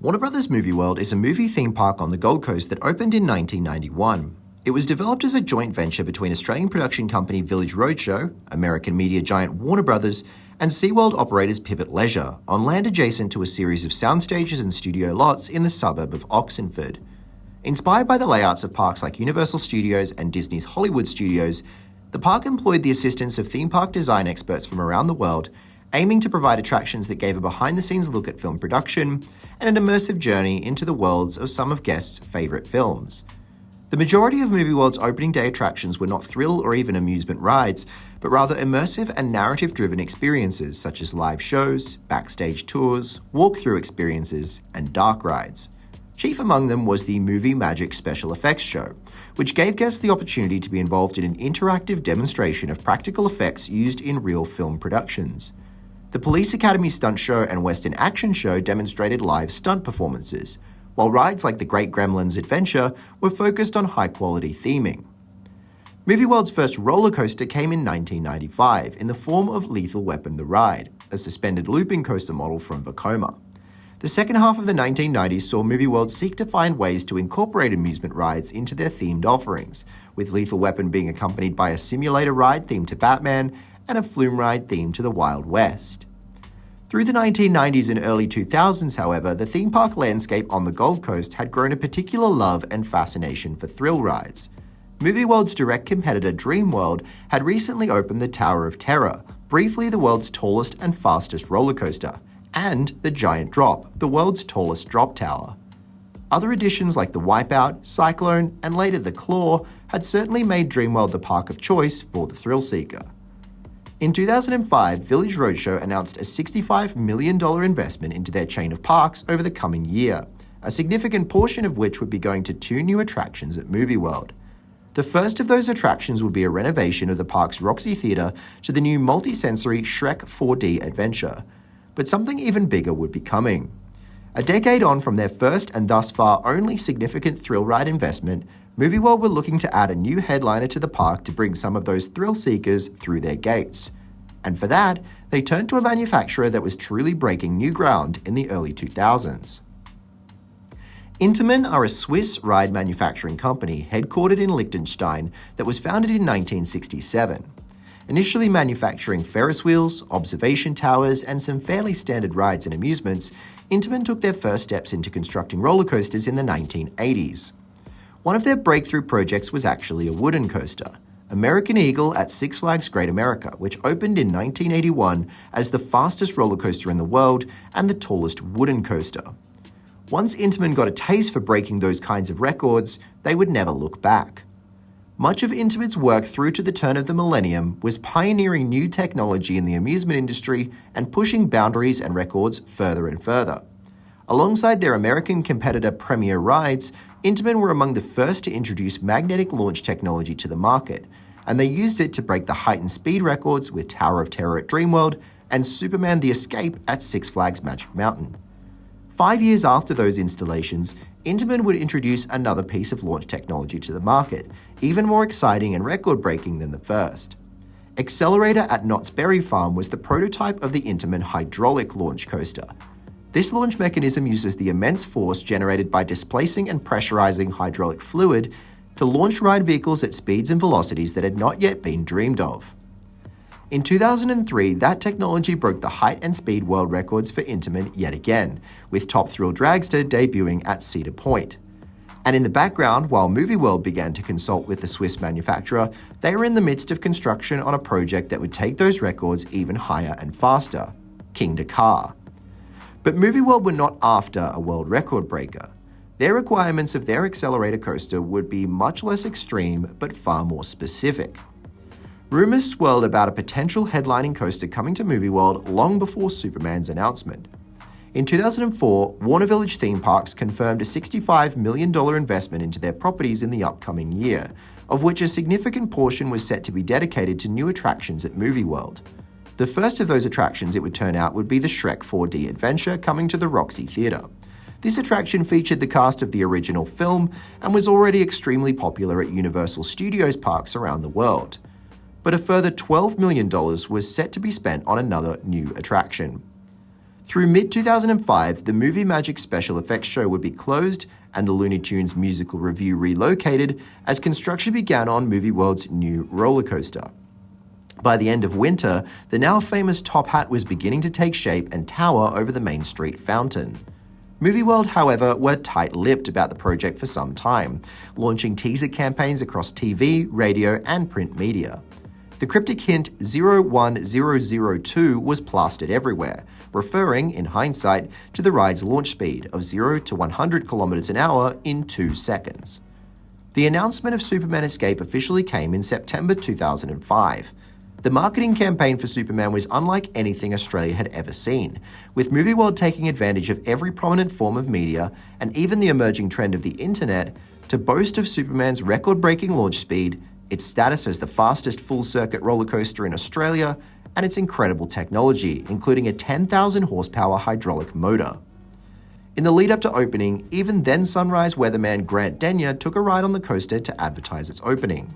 Warner Brothers Movie World is a movie theme park on the Gold Coast that opened in 1991. It was developed as a joint venture between Australian production company Village Roadshow, American media giant Warner Brothers, and SeaWorld operators Pivot Leisure, on land adjacent to a series of sound stages and studio lots in the suburb of Oxenford. Inspired by the layouts of parks like Universal Studios and Disney's Hollywood Studios, the park employed the assistance of theme park design experts from around the world, aiming to provide attractions that gave a behind-the-scenes look at film production and an immersive journey into the worlds of some of guests' favourite films. The majority of Movie World's opening day attractions were not thrill or even amusement rides, but rather immersive and narrative-driven experiences such as live shows, backstage tours, walkthrough experiences, and dark rides. Chief among them was the Movie Magic Special Effects Show, which gave guests the opportunity to be involved in an interactive demonstration of practical effects used in real film productions. The Police Academy Stunt Show and Western Action Show demonstrated live stunt performances, while rides like the Great Gremlins Adventure were focused on high-quality theming. Movie World's first roller coaster came in 1995 in the form of Lethal Weapon the Ride, a suspended looping coaster model from Vekoma. The second half of the 1990s saw Movie World seek to find ways to incorporate amusement rides into their themed offerings, with Lethal Weapon being accompanied by a simulator ride themed to Batman and a flume ride themed to the Wild West. Through the 1990s and early 2000s, however, the theme park landscape on the Gold Coast had grown a particular love and fascination for thrill rides. Movie World's direct competitor Dreamworld had recently opened the Tower of Terror, briefly the world's tallest and fastest roller coaster, and the Giant Drop, the world's tallest drop tower. Other additions like the Wipeout, Cyclone, and later the Claw had certainly made Dreamworld the park of choice for the thrill seeker. In 2005, Village Roadshow announced a $65 million investment into their chain of parks over the coming year, a significant portion of which would be going to 2 new attractions at Movie World. The first of those attractions would be a renovation of the park's Roxy Theatre to the new multi-sensory Shrek 4D adventure. But something even bigger would be coming. A decade on from their first and thus far only significant thrill ride investment, Movie World were looking to add a new headliner to the park to bring some of those thrill seekers through their gates. And for that, they turned to a manufacturer that was truly breaking new ground in the early 2000s. Intamin are a Swiss ride manufacturing company headquartered in Liechtenstein that was founded in 1967. Initially manufacturing Ferris wheels, observation towers, and some fairly standard rides and amusements, Intamin took their first steps into constructing roller coasters in the 1980s. One of their breakthrough projects was actually a wooden coaster, American Eagle at Six Flags Great America, which opened in 1981 as the fastest roller coaster in the world and the tallest wooden coaster. Once Intamin got a taste for breaking those kinds of records, they would never look back. Much of Intamin's work through to the turn of the millennium was pioneering new technology in the amusement industry and pushing boundaries and records further and further. Alongside their American competitor Premier Rides, Intamin were among the first to introduce magnetic launch technology to the market, and they used it to break the height and speed records with Tower of Terror at Dreamworld and Superman the Escape at Six Flags Magic Mountain. 5 years after those installations, Intamin would introduce another piece of launch technology to the market, even more exciting and record-breaking than the first. Accelerator at Knott's Berry Farm was the prototype of the Intamin hydraulic launch coaster. This launch mechanism uses the immense force generated by displacing and pressurizing hydraulic fluid to launch ride vehicles at speeds and velocities that had not yet been dreamed of. In 2003, that technology broke the height and speed world records for Intamin yet again, with Top Thrill Dragster debuting at Cedar Point. And in the background, while Movie World began to consult with the Swiss manufacturer, they were in the midst of construction on a project that would take those records even higher and faster, King Dakar. But Movie World were not after a world record breaker. Their requirements of their accelerator coaster would be much less extreme, but far more specific. Rumors swirled about a potential headlining coaster coming to Movie World long before Superman's announcement. In 2004, Warner Village Theme Parks confirmed a $65 million investment into their properties in the upcoming year, of which a significant portion was set to be dedicated to new attractions at Movie World. The first of those attractions, it would turn out, would be the Shrek 4D adventure coming to the Roxy Theatre. This attraction featured the cast of the original film and was already extremely popular at Universal Studios parks around the world. But a further $12 million was set to be spent on another new attraction. Through mid-2005, the Movie Magic Special Effects Show would be closed and the Looney Tunes Musical Revue relocated as construction began on Movie World's new roller coaster. By the end of winter, the now famous top hat was beginning to take shape and tower over the Main Street fountain. Movie World, however, were tight-lipped about the project for some time, launching teaser campaigns across TV, radio, and print media. The cryptic hint 01002 was plastered everywhere, referring, in hindsight, to the ride's launch speed of 0 to 100 kilometers an hour in 2 seconds. The announcement of Superman Escape officially came in September 2005. The marketing campaign for Superman was unlike anything Australia had ever seen, with Movie World taking advantage of every prominent form of media and even the emerging trend of the internet to boast of Superman's record-breaking launch speed, its status as the fastest full-circuit roller coaster in Australia, and its incredible technology, including a 10,000 horsepower hydraulic motor. In the lead-up to opening, even then Sunrise weatherman Grant Denyer took a ride on the coaster to advertise its opening.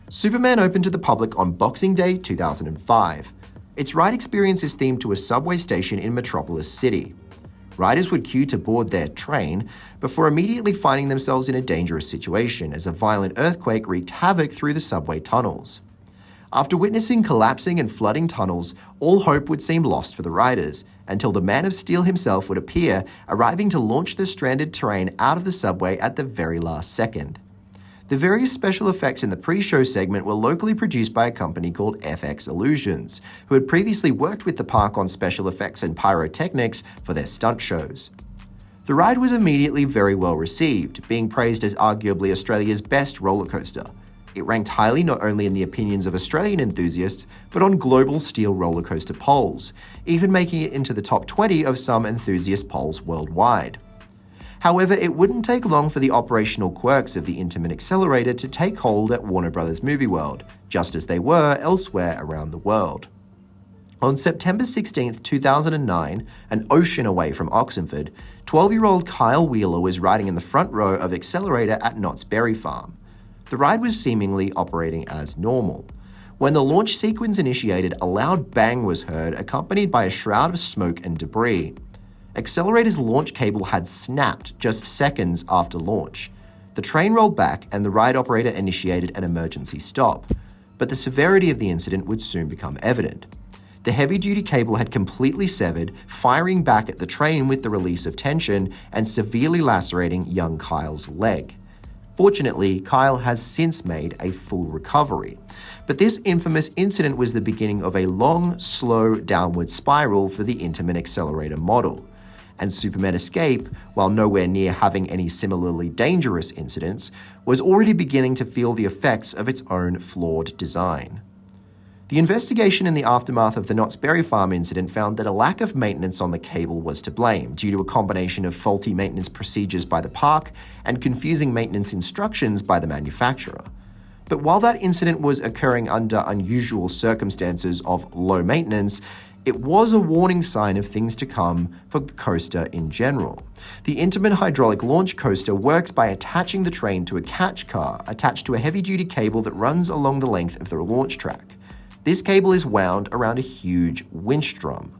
Superman opened to the public on Boxing Day 2005. Its ride experience is themed to a subway station in Metropolis City. Riders would queue to board their train before immediately finding themselves in a dangerous situation as a violent earthquake wreaked havoc through the subway tunnels. After witnessing collapsing and flooding tunnels, all hope would seem lost for the riders, until the Man of Steel himself would appear, arriving to launch the stranded terrain out of the subway at the very last second. The various special effects in the pre-show segment were locally produced by a company called FX Illusions, who had previously worked with the park on special effects and pyrotechnics for their stunt shows. The ride was immediately very well received, being praised as arguably Australia's best roller coaster. It ranked highly not only in the opinions of Australian enthusiasts, but on global steel roller coaster polls, even making it into the top 20 of some enthusiast polls worldwide. However, it wouldn't take long for the operational quirks of the Intamin accelerator to take hold at Warner Bros. Movie World, just as they were elsewhere around the world. On September 16, 2009, an ocean away from Oxenford, 12-year-old Kyle Wheeler was riding in the front row of Accelerator at Knott's Berry Farm. The ride was seemingly operating as normal. When the launch sequence initiated, a loud bang was heard, accompanied by a shroud of smoke and debris. Accelerator's launch cable had snapped just seconds after launch. The train rolled back and the ride operator initiated an emergency stop, but the severity of the incident would soon become evident. The heavy-duty cable had completely severed, firing back at the train with the release of tension and severely lacerating young Kyle's leg. Fortunately, Kyle has since made a full recovery. But this infamous incident was the beginning of a long, slow downward spiral for the Intamin accelerator model. And Superman Escape, while nowhere near having any similarly dangerous incidents, was already beginning to feel the effects of its own flawed design. The investigation in the aftermath of the Knott's Berry Farm incident found that a lack of maintenance on the cable was to blame, due to a combination of faulty maintenance procedures by the park and confusing maintenance instructions by the manufacturer. But while that incident was occurring under unusual circumstances of low maintenance, it was a warning sign of things to come for the coaster in general. The Intamin hydraulic launch coaster works by attaching the train to a catch car attached to a heavy-duty cable that runs along the length of the launch track. This cable is wound around a huge winch drum.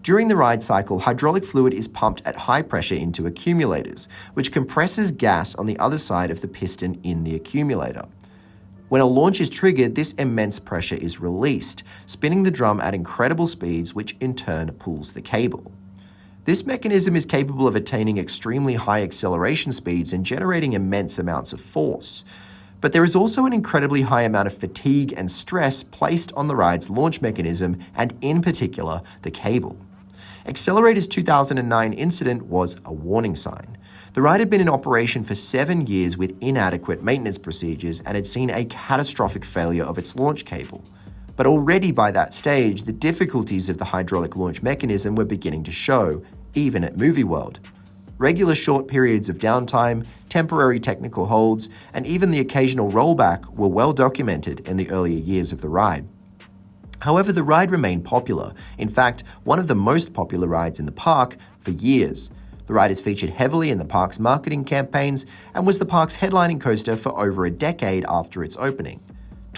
During the ride cycle, hydraulic fluid is pumped at high pressure into accumulators, which compresses gas on the other side of the piston in the accumulator. When a launch is triggered, this immense pressure is released, spinning the drum at incredible speeds, which in turn pulls the cable. This mechanism is capable of attaining extremely high acceleration speeds and generating immense amounts of force. But there is also an incredibly high amount of fatigue and stress placed on the ride's launch mechanism, and in particular, the cable. Accelerator's 2009 incident was a warning sign. The ride had been in operation for 7 years with inadequate maintenance procedures and had seen a catastrophic failure of its launch cable. But already by that stage, the difficulties of the hydraulic launch mechanism were beginning to show, even at Movie World. Regular short periods of downtime, temporary technical holds, and even the occasional rollback were well documented in the earlier years of the ride. However, the ride remained popular, in fact, one of the most popular rides in the park for years. The ride is featured heavily in the park's marketing campaigns and was the park's headlining coaster for over a decade after its opening.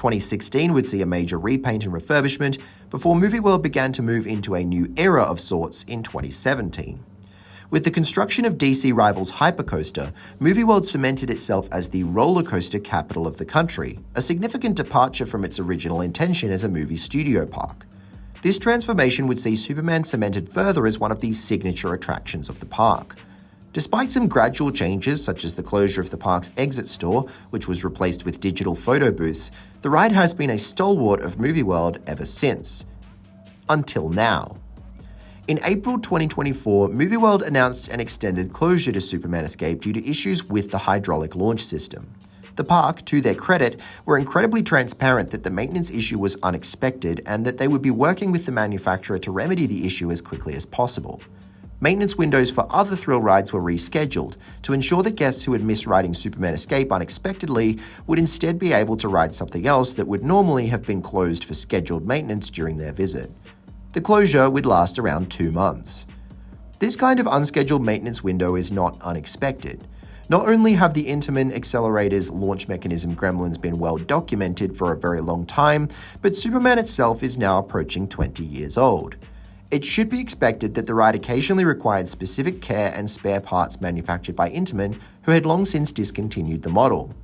2016 would see a major repaint and refurbishment before Movie World began to move into a new era of sorts in 2017. With the construction of DC rivals Hypercoaster, Movie World cemented itself as the roller coaster capital of the country, a significant departure from its original intention as a movie studio park. This transformation would see Superman cemented further as one of the signature attractions of the park. Despite some gradual changes, such as the closure of the park's exit store, which was replaced with digital photo booths, the ride has been a stalwart of Movie World ever since. Until now. In April 2024, Movie World announced an extended closure to Superman Escape due to issues with the hydraulic launch system. The park, to their credit, were incredibly transparent that the maintenance issue was unexpected and that they would be working with the manufacturer to remedy the issue as quickly as possible. Maintenance windows for other thrill rides were rescheduled to ensure that guests who had missed riding Superman Escape unexpectedly would instead be able to ride something else that would normally have been closed for scheduled maintenance during their visit. The closure would last around 2 months. This kind of unscheduled maintenance window is not unexpected. Not only have the Intamin Accelerator's launch mechanism gremlins been well documented for a very long time, but Superman itself is now approaching 20 years old. It should be expected that the ride occasionally required specific care and spare parts manufactured by Intamin, who had long since discontinued the model.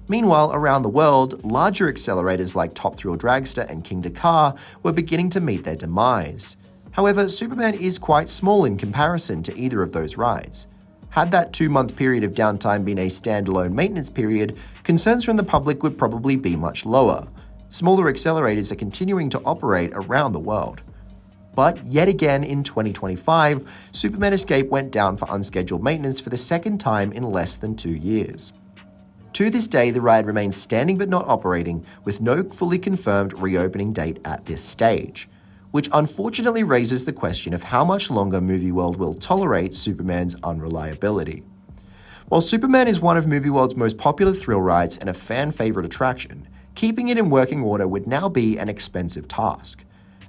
Meanwhile, around the world, larger accelerators like Top Thrill Dragster and King Dakar were beginning to meet their demise. However, Superman is quite small in comparison to either of those rides. Had that 2-month period of downtime been a standalone maintenance period, concerns from the public would probably be much lower. Smaller accelerators are continuing to operate around the world. But yet again in 2025, Superman Escape went down for unscheduled maintenance for the second time in less than 2 years. To this day, the ride remains standing but not operating, with no fully confirmed reopening date at this stage, which unfortunately raises the question of how much longer Movie World will tolerate Superman's unreliability. While Superman is one of Movie World's most popular thrill rides and a fan-favorite attraction, keeping it in working order would now be an expensive task.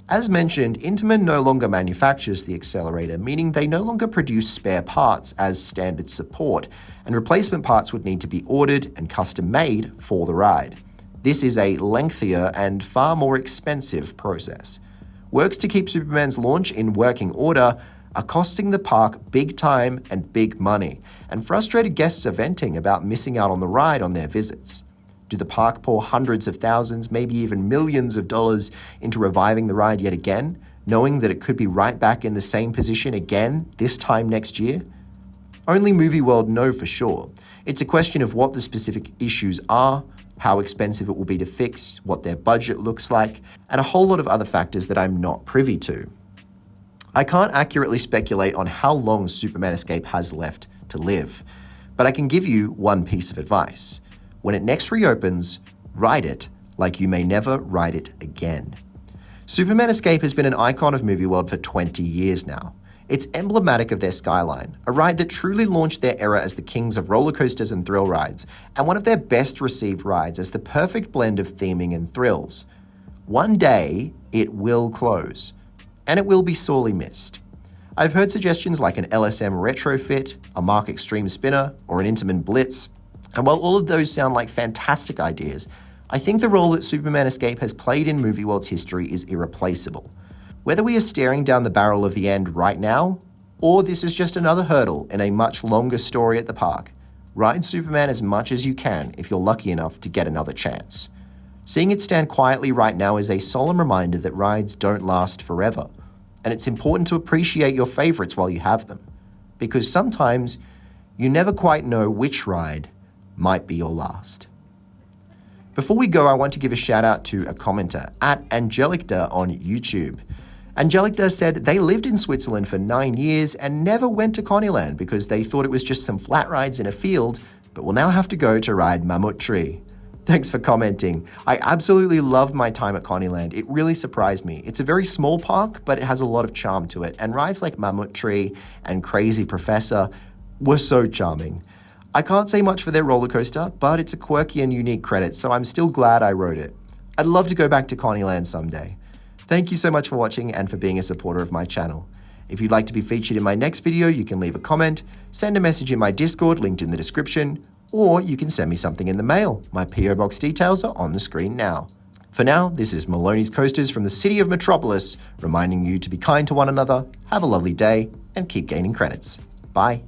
As mentioned, Intamin no longer manufactures the accelerator, meaning they no longer produce spare parts as standard support, and replacement parts would need to be ordered and custom-made for the ride. This is a lengthier and far more expensive process. Works to keep Superman's launch in working order are costing the park big time and big money, and frustrated guests are venting about missing out on the ride on their visits. Do the park pour hundreds of thousands, maybe even millions of dollars into reviving the ride yet again, knowing that it could be right back in the same position again this time next year? Only Movie World know for sure. It's a question of what the specific issues are, how expensive it will be to fix, what their budget looks like, and a whole lot of other factors that I'm not privy to. I can't accurately speculate on how long Superman Escape has left to live, but I can give you one piece of advice. When it next reopens, ride it like you may never ride it again. Superman Escape has been an icon of Movie World for 20 years now. It's emblematic of their skyline, a ride that truly launched their era as the kings of roller coasters and thrill rides, and one of their best received rides as the perfect blend of theming and thrills. One day, it will close, and it will be sorely missed. I've heard suggestions like an LSM retrofit, a Mark Extreme spinner, or an Intamin Blitz, and while all of those sound like fantastic ideas, I think the role that Superman Escape has played in Movie World's history is irreplaceable. Whether we are staring down the barrel of the end right now, or this is just another hurdle in a much longer story at the park, ride Superman as much as you can if you're lucky enough to get another chance. Seeing it stand quietly right now is a solemn reminder that rides don't last forever, and it's important to appreciate your favorites while you have them, because sometimes you never quite know which ride might be your last. Before we go, I want to give a shout out to a commenter at Angelicda on YouTube. Angelicda said they lived in Switzerland for 9 years and never went to Coneyland because they thought it was just some flat rides in a field, but will now have to go to ride Mammoth Tree. Thanks for commenting. I absolutely loved my time at Coneyland. It really surprised me. It's a very small park, but it has a lot of charm to it, and rides like Mammoth Tree and Crazy Professor were so charming. I can't say much for their roller coaster, but it's a quirky and unique credit, so I'm still glad I rode it. I'd love to go back to Coneyland someday. Thank you so much for watching and for being a supporter of my channel. If you'd like to be featured in my next video, you can leave a comment, send a message in my Discord linked in the description, or you can send me something in the mail. My PO box details are on the screen now. For now, this is Maloney's Coasters from the city of Metropolis, reminding you to be kind to one another, have a lovely day, and keep gaining credits. Bye.